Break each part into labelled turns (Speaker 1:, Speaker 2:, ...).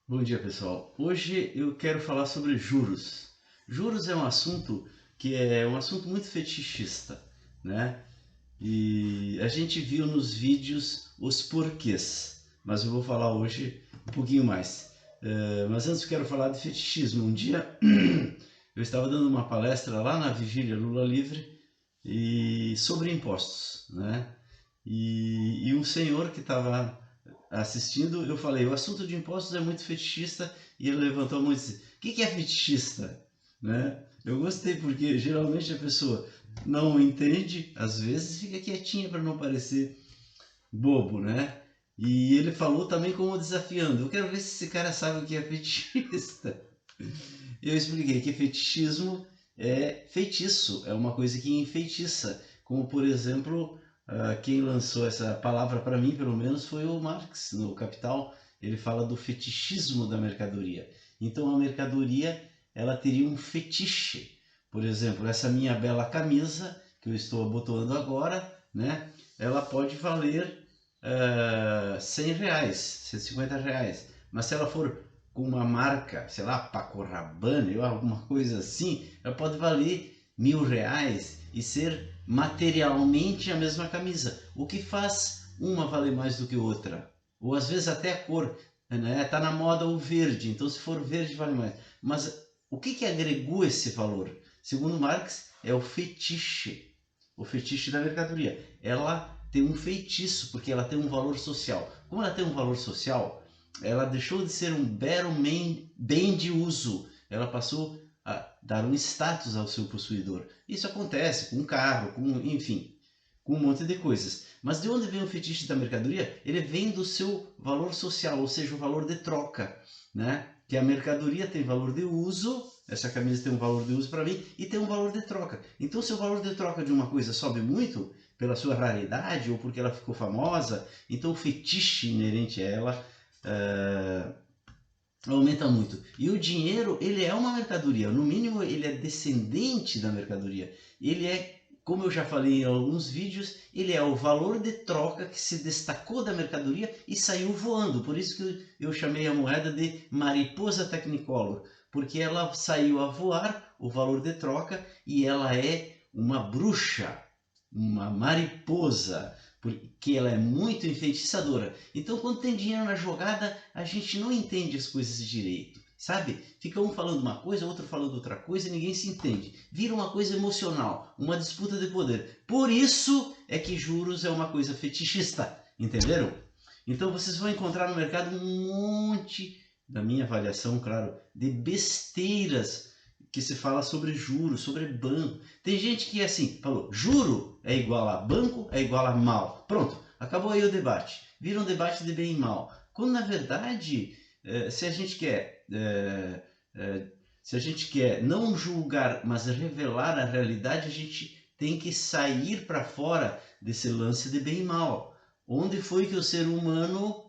Speaker 1: Bom dia, pessoal. Hoje eu quero falar sobre juros. Juros é um assunto que é um assunto muito fetichista, né? E a gente viu nos vídeos os porquês, mas eu vou falar hoje um pouquinho mais. Mas antes eu quero falar de fetichismo. Um dia eu estava dando uma palestra lá na Vigília Lula Livre e sobre impostos, né? E um senhor que estava assistindo, eu falei, o assunto de impostos é muito fetichista, e ele levantou a mão e disse, o que é fetichista? Né? Eu gostei porque geralmente a pessoa não entende, às vezes fica quietinha para não parecer bobo, né? E ele falou também como desafiando, eu quero ver se esse cara sabe o que é fetichista. Eu expliquei que fetichismo é feitiço, é uma coisa que enfeitiça, como por exemplo, quem lançou essa palavra para mim, pelo menos, foi o Marx, no Capital. Ele fala do fetichismo da mercadoria. Então a mercadoria ela teria um fetiche. Por exemplo, essa minha bela camisa que eu estou abotoando agora, né? Ela pode valer R$ 100, R$ 150. Mas se ela for com uma marca, sei lá, Paco Rabanne ou alguma coisa assim, ela pode valer R$ 1.000 e ser materialmente a mesma camisa. O que faz uma valer mais do que outra? Ou às vezes até a cor, né? Tá na moda o verde, então se for verde vale mais. Mas o que agregou esse valor? Segundo Marx, é o fetiche da mercadoria. Ela tem um feitiço, porque ela tem um valor social. Como ela tem um valor social, ela deixou de ser um mero bem de uso, ela passou a dar um status ao seu possuidor. Isso acontece com um carro, enfim, com um monte de coisas. Mas de onde vem o fetiche da mercadoria? Ele vem do seu valor social, ou seja, o valor de troca, né? Que a mercadoria tem valor de uso, essa camisa tem um valor de uso para mim, e tem um valor de troca. Então, se o valor de troca de uma coisa sobe muito, pela sua raridade ou porque ela ficou famosa, então o fetiche inerente a ela uh, aumenta muito. E o dinheiro, ele é uma mercadoria, no mínimo ele é descendente da mercadoria. Ele é, como eu já falei em alguns vídeos, ele é o valor de troca que se destacou da mercadoria e saiu voando. Por isso que eu chamei a moeda de mariposa technicolor, porque ela saiu a voar, o valor de troca, e ela é uma bruxa, uma mariposa, porque ela é muito enfeitiçadora. Então, quando tem dinheiro na jogada, a gente não entende as coisas direito, sabe? Fica um falando uma coisa, outro falando outra coisa e ninguém se entende. Vira uma coisa emocional, uma disputa de poder. Por isso é que juros é uma coisa fetichista, entenderam? Então, vocês vão encontrar no mercado um monte, da minha avaliação, claro, de besteiras que se fala sobre juros, sobre banco. Tem gente que é assim, falou, juro é igual a banco, é igual a mal. Pronto, acabou aí o debate. Vira um debate de bem e mal. Quando na verdade, se a gente quer, se a gente quer não julgar, mas revelar a realidade, a gente tem que sair para fora desse lance de bem e mal. Onde foi que o ser humano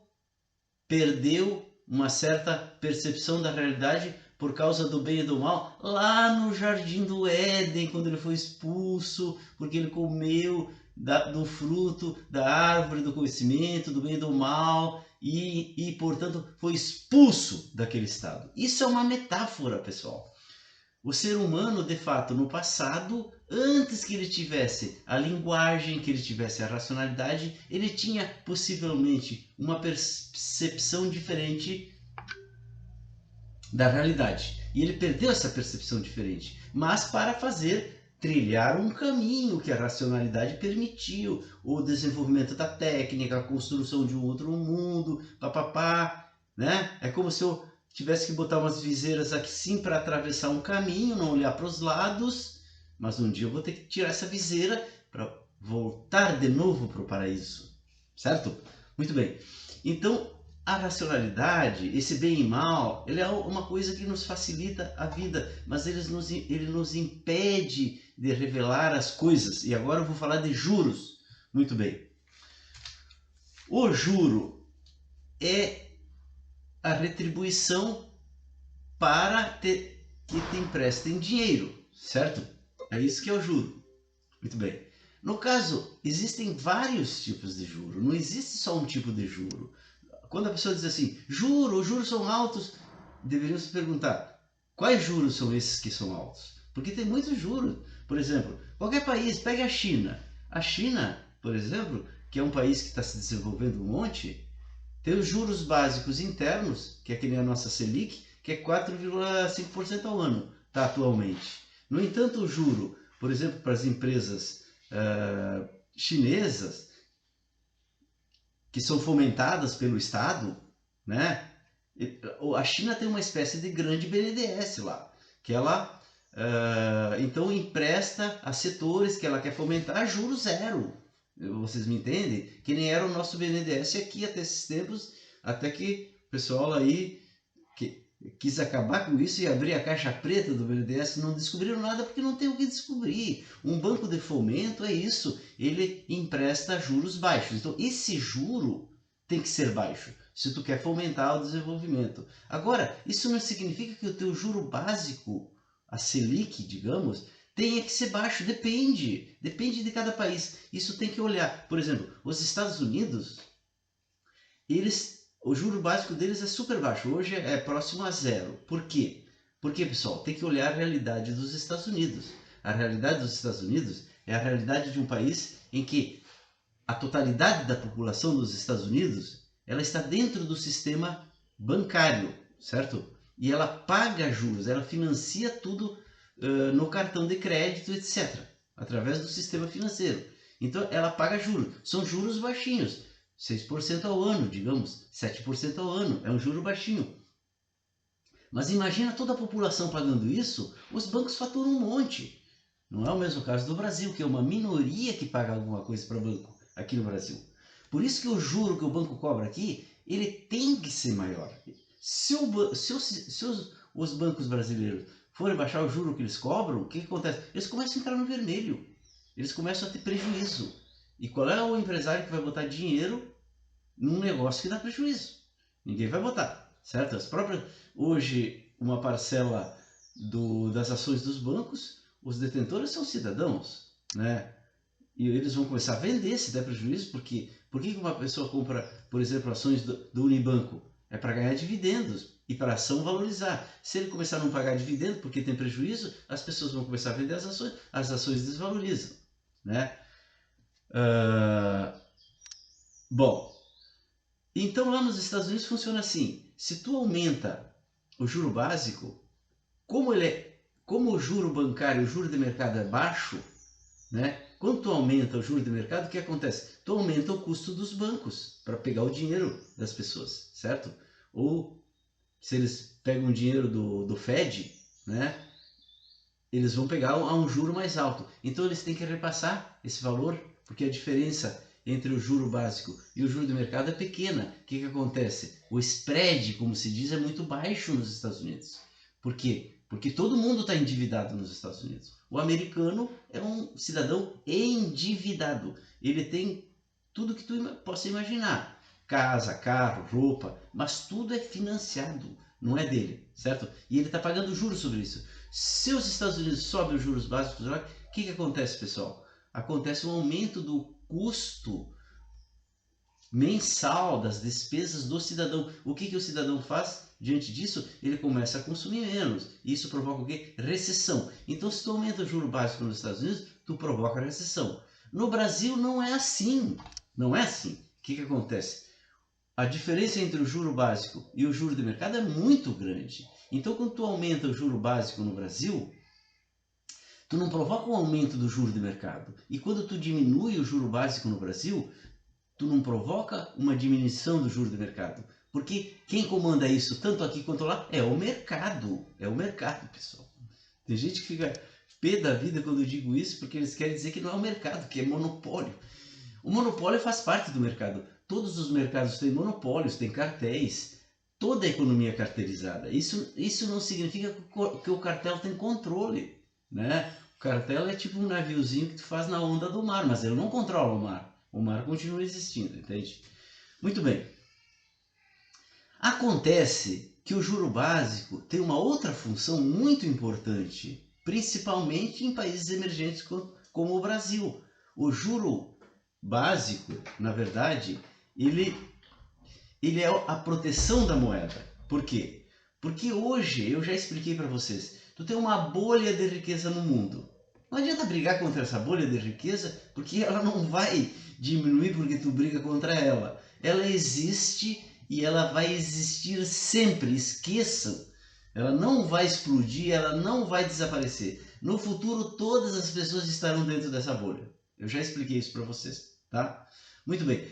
Speaker 1: perdeu uma certa percepção da realidade por causa do bem e do mal, lá no jardim do Éden, quando ele foi expulso, porque ele comeu do fruto da árvore do conhecimento, do bem e do mal, e portanto foi expulso daquele estado. Isso é uma metáfora, pessoal. O ser humano, de fato, no passado, antes que ele tivesse a linguagem, que ele tivesse a racionalidade, ele tinha possivelmente uma percepção diferente da realidade. E ele perdeu essa percepção diferente, mas para fazer trilhar um caminho que a racionalidade permitiu, o desenvolvimento da técnica, a construção de um outro mundo, papapá, né? É como se eu tivesse que botar umas viseiras aqui sim para atravessar um caminho, não olhar para os lados, mas um dia eu vou ter que tirar essa viseira para voltar de novo para o paraíso, certo? Muito bem. Então, a racionalidade, esse bem e mal, ele é uma coisa que nos facilita a vida, mas ele nos impede de revelar as coisas. E agora eu vou falar de juros. Muito bem. O juro é a retribuição para que te emprestem dinheiro, certo? É isso que é o juro. Muito bem. No caso, existem vários tipos de juro, não existe só um tipo de juro. quando a pessoa diz assim, os juros são altos, deveriam se perguntar, quais juros são esses que são altos? Porque tem muitos juros. Por exemplo, qualquer país, pegue a China. A China, por exemplo, que é um país que está se desenvolvendo um monte, tem os juros básicos internos, que é que nem a nossa Selic, que é 4,5% ao ano, tá, atualmente. No entanto, o juro, por exemplo, para as empresas chinesas, que são fomentadas pelo Estado, né? A China tem uma espécie de grande BNDES lá, que ela então empresta a setores que ela quer fomentar a juros zero. Vocês me entendem? Que nem era o nosso BNDES aqui até esses tempos, até que o pessoal aí quis acabar com isso e abrir a caixa preta do BNDES, não descobriram nada porque não tem o que descobrir. Um banco de fomento é isso, ele empresta juros baixos. Então esse juro tem que ser baixo, se tu quer fomentar o desenvolvimento. Agora, isso não significa que o teu juro básico, a Selic, digamos, tenha que ser baixo, depende de cada país. Isso tem que olhar. Por exemplo, os Estados Unidos, o juro básico deles é super baixo, hoje é próximo a zero. Por quê? Porque, pessoal, tem que olhar a realidade dos Estados Unidos. A realidade dos Estados Unidos é a realidade de um país em que a totalidade da população dos Estados Unidos ela está dentro do sistema bancário, certo? E ela paga juros, ela financia tudo no cartão de crédito, etc., através do sistema financeiro. Então ela paga juros, são juros baixinhos, 6% ao ano, digamos, 7% ao ano, é um juro baixinho. Mas imagina toda a população pagando isso, os bancos faturam um monte. Não é o mesmo caso do Brasil, que é uma minoria que paga alguma coisa para banco aqui no Brasil. Por isso que o juro que o banco cobra aqui, ele tem que ser maior. Se os bancos brasileiros forem baixar o juro que eles cobram, o que acontece? Eles começam a entrar no vermelho. Eles começam a ter prejuízo. E qual é o empresário que vai botar dinheiro num negócio que dá prejuízo? Ninguém vai botar, certo? Hoje, uma parcela das ações dos bancos, os detentores são cidadãos, né? E eles vão começar a vender se der prejuízo, porque por que uma pessoa compra, por exemplo, ações do Unibanco? É para ganhar dividendos e para a ação valorizar. Se ele começar a não pagar dividendo porque tem prejuízo, as pessoas vão começar a vender as ações desvalorizam, né? Bom, então lá nos Estados Unidos funciona assim: se tu aumenta o juro básico, como o juro bancário, o juro de mercado é baixo, né? Quando tu aumenta o juro de mercado, o que acontece? Tu aumenta o custo dos bancos para pegar o dinheiro das pessoas, certo? Ou se eles pegam o dinheiro do Fed, né? Eles vão pegar a um juro mais alto. Então eles têm que repassar esse valor, porque a diferença entre o juro básico e o juro de mercado é pequena. O que acontece? O spread, como se diz, é muito baixo nos Estados Unidos. Por quê? Porque todo mundo está endividado nos Estados Unidos. O americano é um cidadão endividado. Ele tem tudo que tu possa imaginar. Casa, carro, roupa, mas tudo é financiado, não é dele, certo? E ele está pagando juros sobre isso. Se os Estados Unidos sobem os juros básicos, o que acontece, pessoal? Acontece um aumento do custo mensal das despesas do cidadão. O que o cidadão faz diante disso? Ele começa a consumir menos. Isso provoca o quê? Recessão. Então, se tu aumenta o juro básico nos Estados Unidos, tu provoca recessão. No Brasil não é assim. Não é assim. O que acontece? A diferença entre o juro básico e o juro de mercado é muito grande. Então, quando tu aumenta o juro básico no Brasil, tu não provoca um aumento do juro de mercado. E quando tu diminui o juro básico no Brasil, tu não provoca uma diminuição do juro de mercado. Porque quem comanda isso, tanto aqui quanto lá, é o mercado. É o mercado, pessoal. Tem gente que fica pé da vida quando eu digo isso, porque eles querem dizer que não é o mercado, que é monopólio. O monopólio faz parte do mercado. Todos os mercados têm monopólios, têm cartéis. Toda a economia é cartelizada. Isso não significa que o cartel tem controle, né? O cartel é tipo um naviozinho que tu faz na onda do mar, mas ele não controla o mar. O mar continua existindo, entende? Muito bem. Acontece que o juro básico tem uma outra função muito importante, principalmente em países emergentes como o Brasil. O juro básico, na verdade, ele ele é a proteção da moeda. Por quê? Porque hoje, eu já expliquei para vocês, tu tem uma bolha de riqueza no mundo. Não adianta brigar contra essa bolha de riqueza, porque ela não vai diminuir porque tu briga contra ela. Ela existe e ela vai existir sempre, esqueçam. Ela não vai explodir, ela não vai desaparecer. No futuro, todas as pessoas estarão dentro dessa bolha. Eu já expliquei isso para vocês, tá? Muito bem.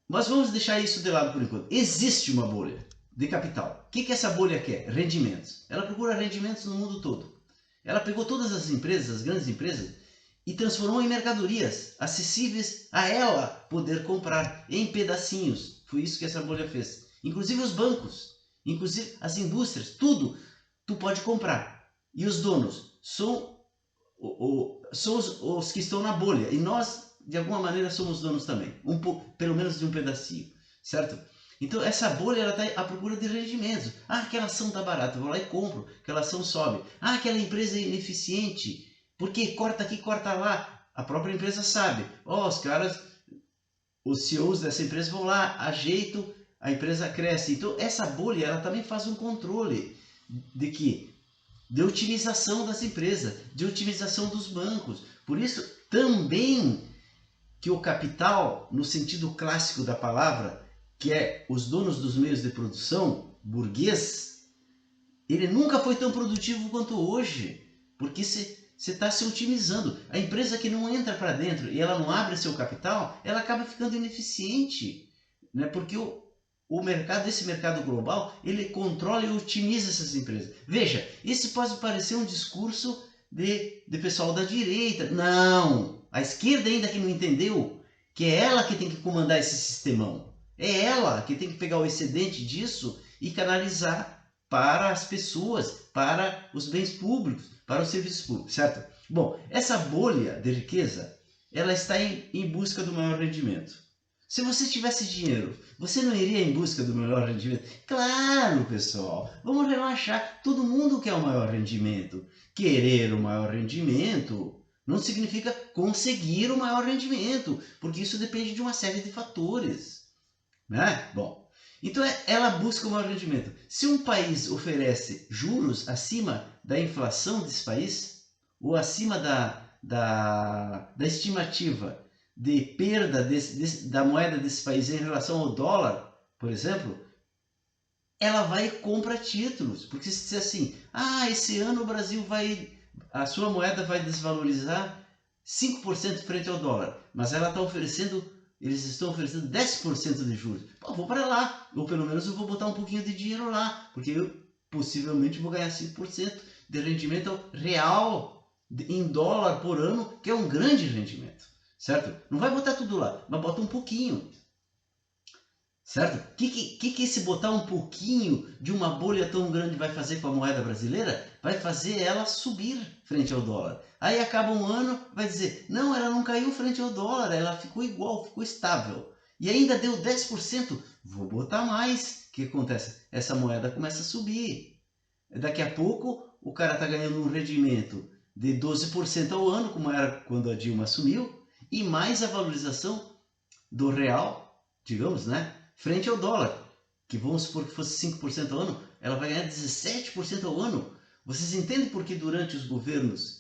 Speaker 1: Mas vamos deixar isso de lado por enquanto. Existe uma bolha de capital. O que essa bolha quer? Rendimentos. Ela procura rendimentos no mundo todo. Ela pegou todas as empresas, as grandes empresas, e transformou em mercadorias acessíveis a ela poder comprar em pedacinhos. Foi isso que essa bolha fez. Inclusive os bancos, inclusive as indústrias, tudo tu pode comprar. E os donos são os que estão na bolha. E nós, de alguma maneira, somos donos também. Pelo menos de um pedacinho, certo? Então essa bolha está à procura de rendimentos. Ah, aquela ação está barata, eu vou lá e compro, aquela ação sobe. Ah, aquela empresa é ineficiente, porque corta aqui, corta lá. A própria empresa sabe. Os caras, os CEOs dessa empresa vão lá, ajeitam, a empresa cresce. Então essa bolha ela também faz um controle de que? De otimização das empresas, de otimização dos bancos. Por isso também que o capital, no sentido clássico da palavra, que é os donos dos meios de produção, burguês, ele nunca foi tão produtivo quanto hoje, porque você está se otimizando. A empresa que não entra para dentro e ela não abre seu capital, ela acaba ficando ineficiente, né? Porque o mercado, esse mercado global, ele controla e otimiza essas empresas. Veja, isso pode parecer um discurso de pessoal da direita. Não, a esquerda ainda que não entendeu que é ela que tem que comandar esse sistemão. É ela que tem que pegar o excedente disso e canalizar para as pessoas, para os bens públicos, para os serviços públicos, certo? Bom, essa bolha de riqueza, ela está em busca do maior rendimento. Se você tivesse dinheiro, você não iria em busca do maior rendimento? Claro, pessoal, vamos relaxar. Todo mundo quer o maior rendimento. Querer o maior rendimento não significa conseguir o maior rendimento, porque isso depende de uma série de fatores. Né? Bom, então ela busca o maior rendimento. Se um país oferece juros acima da inflação desse país, ou acima da estimativa de perda da moeda desse país em relação ao dólar, por exemplo, ela vai e compra títulos. Porque se disser assim, esse ano o Brasil a sua moeda vai desvalorizar 5% frente ao dólar, mas ela está oferecendo eles estão oferecendo 10% de juros. Pô, vou para lá, ou pelo menos eu vou botar um pouquinho de dinheiro lá, porque eu possivelmente vou ganhar 5% de rendimento real em dólar por ano, que é um grande rendimento, certo? Não vai botar tudo lá, mas bota um pouquinho, certo? O que esse botar um pouquinho de uma bolha tão grande vai fazer com a moeda brasileira? Vai fazer ela subir frente ao dólar. Aí acaba um ano, vai dizer, não, ela não caiu frente ao dólar, ela ficou igual, ficou estável. E ainda deu 10%, vou botar mais. O que acontece? Essa moeda começa a subir. Daqui a pouco, o cara está ganhando um rendimento de 12% ao ano, como era quando a Dilma assumiu, e mais a valorização do real, digamos, né? Frente ao dólar, que vamos supor que fosse 5% ao ano, ela vai ganhar 17% ao ano. Vocês entendem por que durante os governos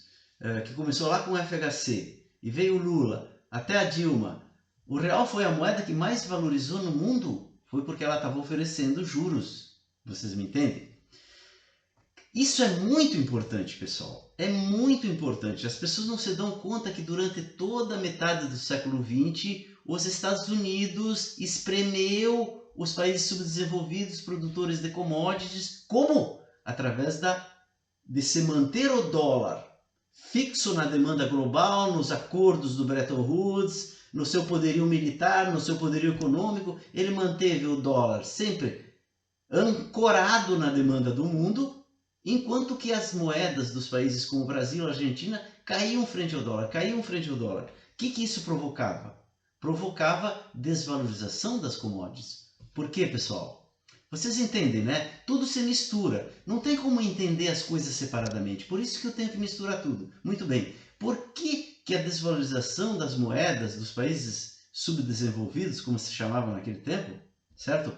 Speaker 1: que começou lá com o FHC e veio o Lula até a Dilma, o real foi a moeda que mais valorizou no mundo? Foi porque ela estava oferecendo juros. Vocês me entendem? Isso é muito importante, pessoal. É muito importante. As pessoas não se dão conta que durante toda a metade do século XX, os Estados Unidos espremeu os países subdesenvolvidos, produtores de commodities. Como? Através de se manter o dólar fixo na demanda global, nos acordos do Bretton Woods, no seu poderio militar, no seu poderio econômico. Ele manteve o dólar sempre ancorado na demanda do mundo, enquanto que as moedas dos países como o Brasil e a Argentina caíam frente ao dólar, caíam frente ao dólar. O que isso provocava? Provocava desvalorização das commodities. Por quê, pessoal? Vocês entendem, né? Tudo se mistura. Não tem como entender as coisas separadamente. Por isso que eu tenho que misturar tudo. Muito bem. Por que a desvalorização das moedas dos países subdesenvolvidos, como se chamava naquele tempo, certo?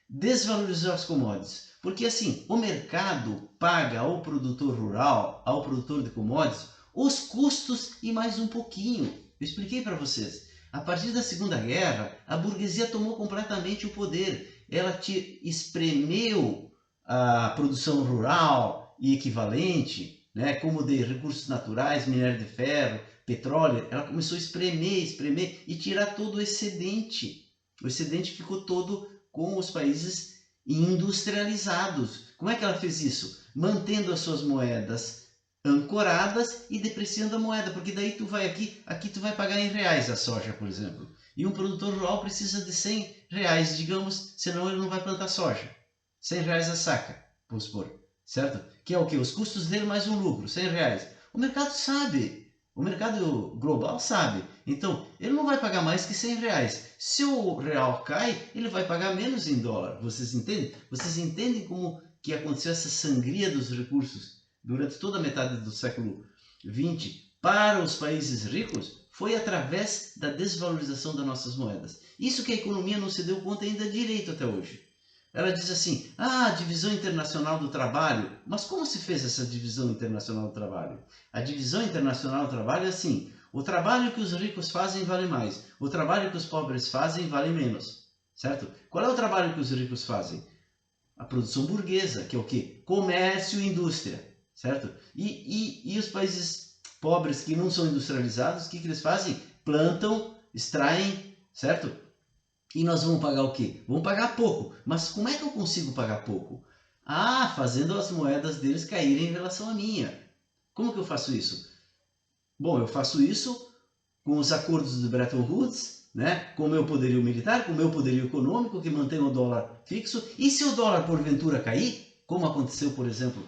Speaker 1: Desvalorizou as commodities, porque assim, o mercado paga ao produtor rural, ao produtor de commodities, os custos e mais um pouquinho. Eu expliquei para vocês. A partir da Segunda Guerra, a burguesia tomou completamente o poder. Ela espremeu a produção rural e equivalente, né, como de recursos naturais, minério de ferro, petróleo. Ela começou a espremer e tirar todo o excedente. O excedente ficou todo com os países industrializados. Como é que ela fez isso? Mantendo as suas moedas ancoradas e depreciando a moeda, porque daí tu vai aqui tu vai pagar em reais a soja, por exemplo. E um produtor rural precisa de 100 reais, digamos, senão ele não vai plantar soja. 100 reais a saca, vamos supor, certo? Que é o que? Os custos dele mais um lucro, 100 reais. O mercado sabe, o mercado global sabe. Então, ele não vai pagar mais que 100 reais. Se o real cai, ele vai pagar menos em dólar. Vocês entendem? Vocês entendem como que aconteceu essa sangria dos recursos durante toda a metade do século XX para os países ricos? Foi através da desvalorização das nossas moedas. Isso que a economia não se deu conta ainda direito até hoje. Ela diz assim, divisão internacional do trabalho. Mas como se fez essa divisão internacional do trabalho? A divisão internacional do trabalho é assim, o trabalho que os ricos fazem vale mais, o trabalho que os pobres fazem vale menos, certo? Qual é o trabalho que os ricos fazem? A produção burguesa, que é o quê? Comércio e indústria, certo? E os países pobres que não são industrializados, o que eles fazem? Plantam, extraem, certo? E nós vamos pagar o quê? Vamos pagar pouco. Mas como é que eu consigo pagar pouco? Fazendo as moedas deles caírem em relação à minha. Como que eu faço isso? Bom, eu faço isso com os acordos de Bretton Woods, né? Com o meu poderio militar, com o meu poderio econômico, que mantém o dólar fixo. E se o dólar porventura cair, como aconteceu, por exemplo,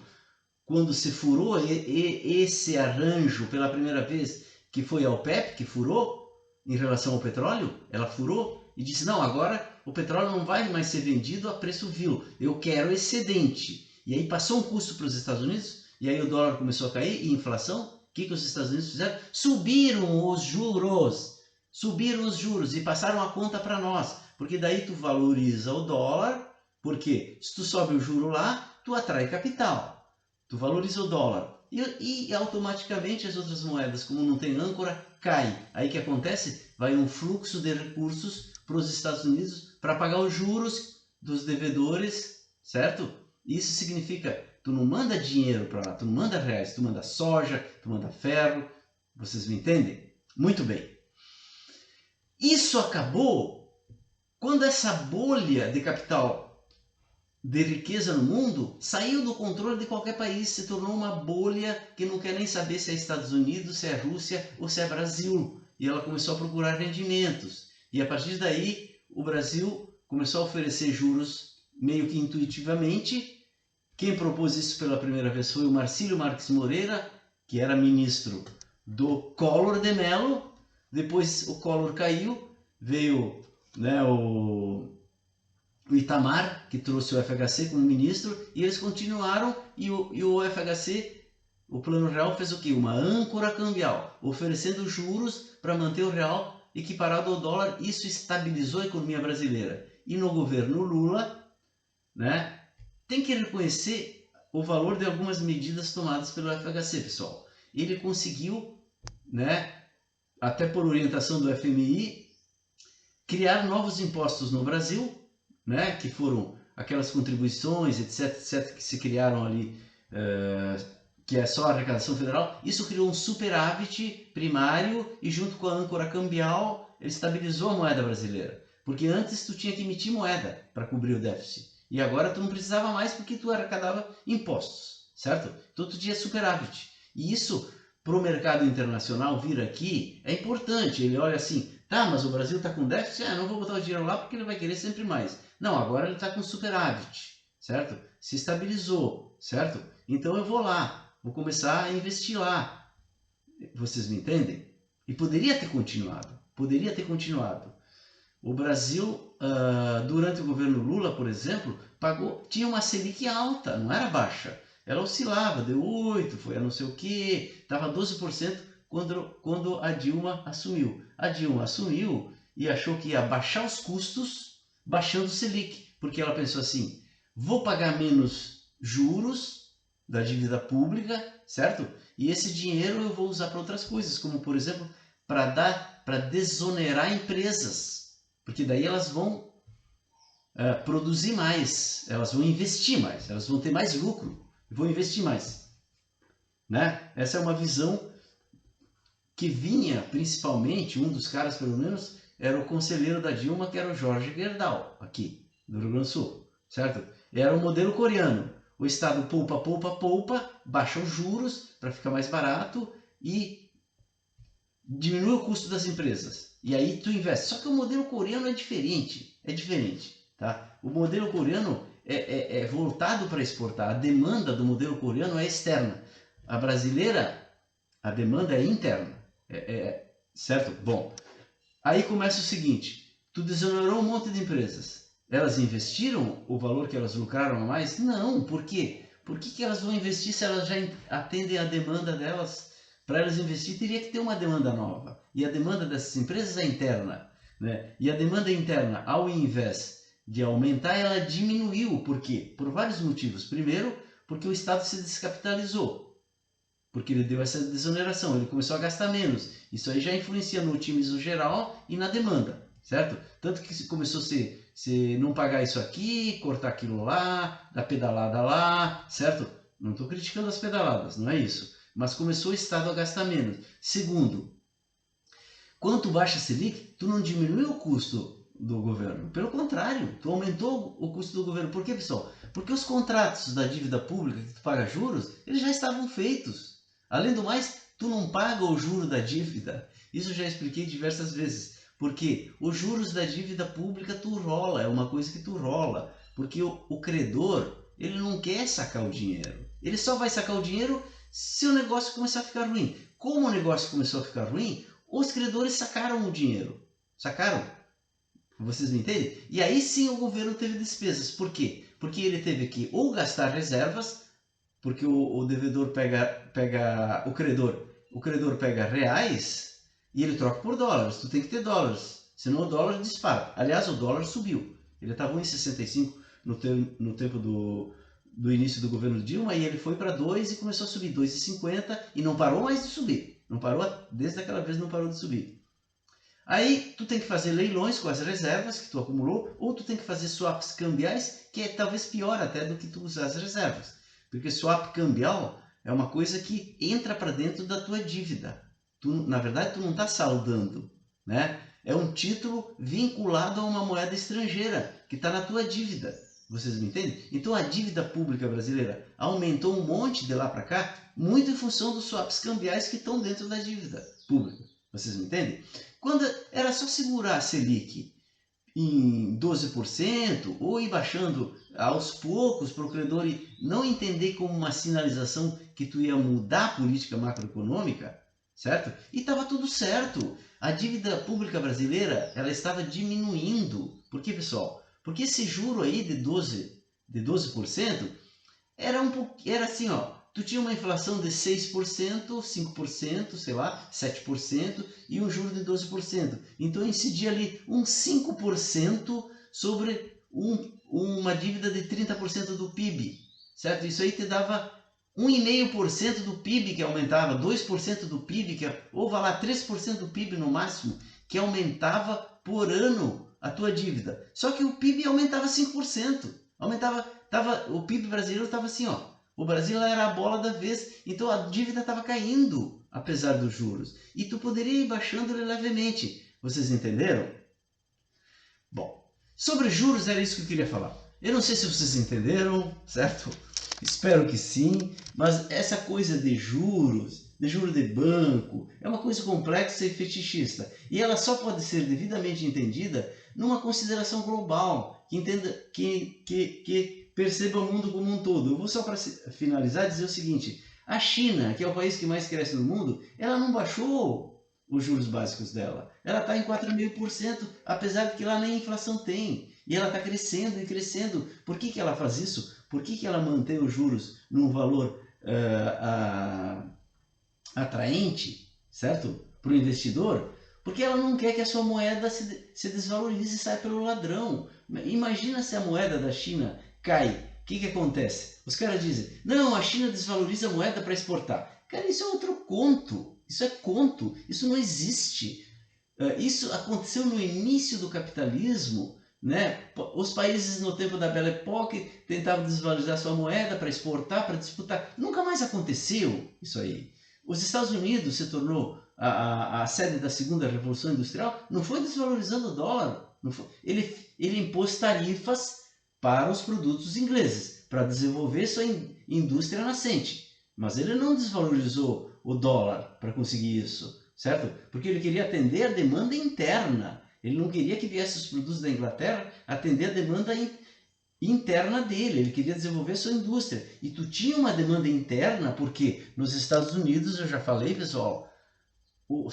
Speaker 1: quando se furou esse arranjo pela primeira vez, que foi a OPEP, que furou em relação ao petróleo, ela furou e disse, não, agora o petróleo não vai mais ser vendido a preço vil, eu quero excedente. E aí passou um custo para os Estados Unidos, e aí o dólar começou a cair, e inflação, o que os Estados Unidos fizeram? Subiram os juros e passaram a conta para nós, porque daí tu valoriza o dólar, porque se tu sobe o juro lá, tu atrai capital, tu valoriza o dólar. E automaticamente as outras moedas, como não tem âncora, caem. Aí o que acontece? Vai um fluxo de recursos para os Estados Unidos para pagar os juros dos devedores, certo? Isso significa, tu não manda dinheiro para lá, tu não manda reais, tu manda soja, tu manda ferro. Vocês me entendem? Muito bem. Isso acabou quando essa bolha de capital de riqueza no mundo saiu do controle de qualquer país, se tornou uma bolha que não quer nem saber se é Estados Unidos, se é Rússia ou se é Brasil. E ela começou a procurar rendimentos. E a partir daí, o Brasil começou a oferecer juros meio que intuitivamente. Quem propôs isso pela primeira vez foi o Marcílio Marques Moreira, que era ministro do Collor de Mello. Depois o Collor caiu, veio, né, o Itamar, que trouxe o FHC como ministro, e eles continuaram, e o FHC, o Plano Real, fez o quê? Uma âncora cambial, oferecendo juros para manter o real equiparado ao dólar. Isso estabilizou a economia brasileira. E no governo Lula, né, tem que reconhecer o valor de algumas medidas tomadas pelo FHC, pessoal. Ele conseguiu, né, até por orientação do FMI, criar novos impostos no Brasil, né, que foram aquelas contribuições, etc, que se criaram ali, que é só a arrecadação federal. Isso criou um superávit primário e junto com a âncora cambial, ele estabilizou a moeda brasileira. Porque antes tu tinha que emitir moeda para cobrir o déficit. E agora tu não precisava mais porque tu arrecadava impostos, certo? Então tu tinha superávit. E isso, para o mercado internacional vir aqui, é importante. Ele olha assim, tá, mas o Brasil está com déficit, não vou botar o dinheiro lá porque ele vai querer sempre mais. Não, agora ele está com superávit, certo? Se estabilizou, certo? Então eu vou lá, vou começar a investir lá. Vocês me entendem? E poderia ter continuado, O Brasil, durante o governo Lula, por exemplo, tinha uma Selic alta, não era baixa. Ela oscilava, deu 8, foi a não sei o que, estava 12% quando a Dilma assumiu. A Dilma assumiu e achou que ia baixar os custos, baixando o Selic, porque ela pensou assim, vou pagar menos juros da dívida pública, certo? E esse dinheiro eu vou usar para outras coisas, como por exemplo, para desonerar empresas, porque daí elas vão produzir mais, elas vão investir mais, elas vão ter mais lucro, vão investir mais, né? Essa é uma visão que vinha principalmente, um dos caras pelo menos, era o conselheiro da Dilma, que era o Jorge Gerdau, aqui do Rio Grande do Sul, certo? Era o modelo coreano. O Estado poupa, poupa, poupa, baixa os juros para ficar mais barato e diminui o custo das empresas. E aí tu investe. Só que o modelo coreano é diferente, tá? O modelo coreano é voltado para exportar. A demanda do modelo coreano é externa. A brasileira, a demanda é interna. Certo? Bom, aí começa o seguinte, tu desonerou um monte de empresas. Elas investiram o valor que elas lucraram a mais? Não, por quê? Por que elas vão investir se elas já atendem a demanda delas? Para elas investir, teria que ter uma demanda nova. E a demanda dessas empresas é interna, né? E a demanda interna, ao invés de aumentar, ela diminuiu. Por quê? Por vários motivos. Primeiro, porque o Estado se descapitalizou. Porque ele deu essa desoneração, ele começou a gastar menos. Isso aí já influencia no otimismo geral e na demanda, certo? Tanto que começou a se não pagar isso aqui, cortar aquilo lá, dar pedalada lá, certo? Não estou criticando as pedaladas, não é isso. Mas começou o Estado a gastar menos. Segundo, quando tu baixa a Selic, tu não diminuiu o custo do governo. Pelo contrário, tu aumentou o custo do governo. Por quê, pessoal? Porque os contratos da dívida pública que tu paga juros, eles já estavam feitos. Além do mais, tu não paga o juro da dívida. Isso eu já expliquei diversas vezes. Porque os juros da dívida pública tu rola, é uma coisa que tu rola. Porque o credor, ele não quer sacar o dinheiro. Ele só vai sacar o dinheiro se o negócio começar a ficar ruim. Como o negócio começou a ficar ruim, os credores sacaram o dinheiro. Sacaram? Vocês me entendem? E aí sim o governo teve despesas. Por quê? Porque ele teve que ou gastar reservas, porque o devedor pega o credor pega reais e ele troca por dólares. Tu tem que ter dólares, senão o dólar dispara. Aliás, o dólar subiu. Ele estava 1,65 no tempo do início do governo Dilma e ele foi para 2 e começou a subir 2,50 e não parou mais de subir. Não parou, desde aquela vez não parou de subir. Aí tu tem que fazer leilões com as reservas que tu acumulou, ou tu tem que fazer swaps cambiais, que é talvez pior até do que tu usar as reservas. Porque swap cambial é uma coisa que entra para dentro da tua dívida. Na verdade, tu não está saldando, né? É um título vinculado a uma moeda estrangeira que está na tua dívida. Vocês me entendem? Então a dívida pública brasileira aumentou um monte de lá para cá, muito em função dos swaps cambiais que estão dentro da dívida pública. Vocês me entendem? Quando era só segurar a Selic em 12% ou ir baixando aos poucos para o credor não entender como uma sinalização que tu ia mudar a política macroeconômica, certo? E estava tudo certo. A dívida pública brasileira ela estava diminuindo. Por quê, pessoal? Porque esse juro aí de 12% era assim, ó, tu tinha uma inflação de 6%, 5%, sei lá, 7% e um juro de 12%. Então incidia ali uns 5% sobre uma dívida de 30% do PIB, certo? Isso aí te dava 1,5% do PIB que aumentava, 2% do PIB, ou vai lá, 3% do PIB no máximo, que aumentava por ano a tua dívida. Só que o PIB aumentava 5%. O PIB brasileiro estava assim, ó. O Brasil era a bola da vez, então a dívida estava caindo, apesar dos juros. E tu poderia ir baixando levemente. Vocês entenderam? Bom, sobre juros era isso que eu queria falar. Eu não sei se vocês entenderam, certo? Espero que sim, mas essa coisa de juros, de juro de banco, é uma coisa complexa e fetichista. E ela só pode ser devidamente entendida numa consideração global, que entenda, que perceba o mundo como um todo. Eu vou só para finalizar dizer o seguinte, a China, que é o país que mais cresce no mundo, ela não baixou os juros básicos dela. Ela está em 4,5%, apesar de que lá nem inflação tem. E ela está crescendo e crescendo. Por que ela faz isso? Por que ela mantém os juros num valor atraente, certo? Para o investidor? Porque ela não quer que a sua moeda se desvalorize e saia pelo ladrão. Imagina se a moeda da China cai. O que acontece? Os caras dizem, não, a China desvaloriza a moeda para exportar. Cara, isso é outro conto. Isso é conto. Isso não existe. Isso aconteceu no início do capitalismo, né? Os países no tempo da Belle Époque tentavam desvalorizar sua moeda para exportar, para disputar. Nunca mais aconteceu isso aí. Os Estados Unidos se tornou a sede da segunda revolução industrial, não foi desvalorizando o dólar. Não foi. Ele impôs tarifas para os produtos ingleses, para desenvolver sua indústria nascente. Mas ele não desvalorizou o dólar para conseguir isso, certo? Porque ele queria atender a demanda interna. Ele não queria que viessem os produtos da Inglaterra atender a demanda interna dele. Ele queria desenvolver sua indústria. E tu tinha uma demanda interna porque nos Estados Unidos, eu já falei, pessoal, o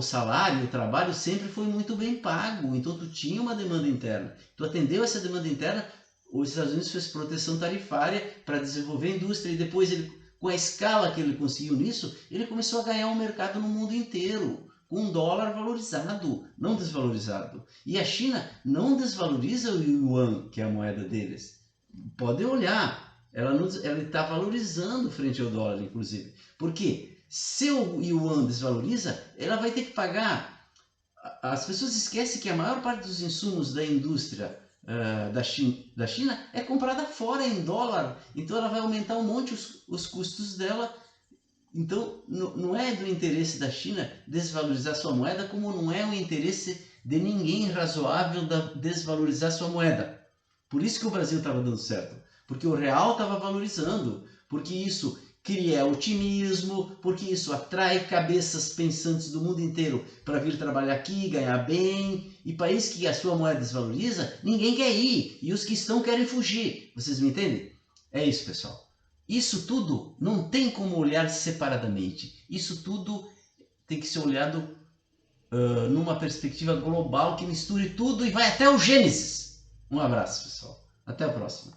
Speaker 1: salário, o trabalho sempre foi muito bem pago. Então tu tinha uma demanda interna. Tu atendeu essa demanda interna, os Estados Unidos fez proteção tarifária para desenvolver a indústria e depois ele, com a escala que ele conseguiu nisso, ele começou a ganhar um mercado no mundo inteiro, com um dólar valorizado, não desvalorizado. E a China não desvaloriza o yuan, que é a moeda deles. Podem olhar, ela está valorizando frente ao dólar, inclusive. Por quê? Se o yuan desvaloriza, ela vai ter que pagar. As pessoas esquecem que a maior parte dos insumos da indústria da China é comprada fora em dólar, então ela vai aumentar um monte os custos dela. Então não é do interesse da China desvalorizar sua moeda, como não é o interesse de ninguém razoável desvalorizar sua moeda. Por isso que o Brasil estava dando certo, porque o real estava valorizando, porque isso cria otimismo, porque isso atrai cabeças pensantes do mundo inteiro para vir trabalhar aqui, ganhar bem. E país que a sua moeda desvaloriza, ninguém quer ir. E os que estão querem fugir. Vocês me entendem? É isso, pessoal. Isso tudo não tem como olhar separadamente. Isso tudo tem que ser olhado numa perspectiva global que misture tudo e vai até o Gênesis. Um abraço, pessoal. Até a próxima.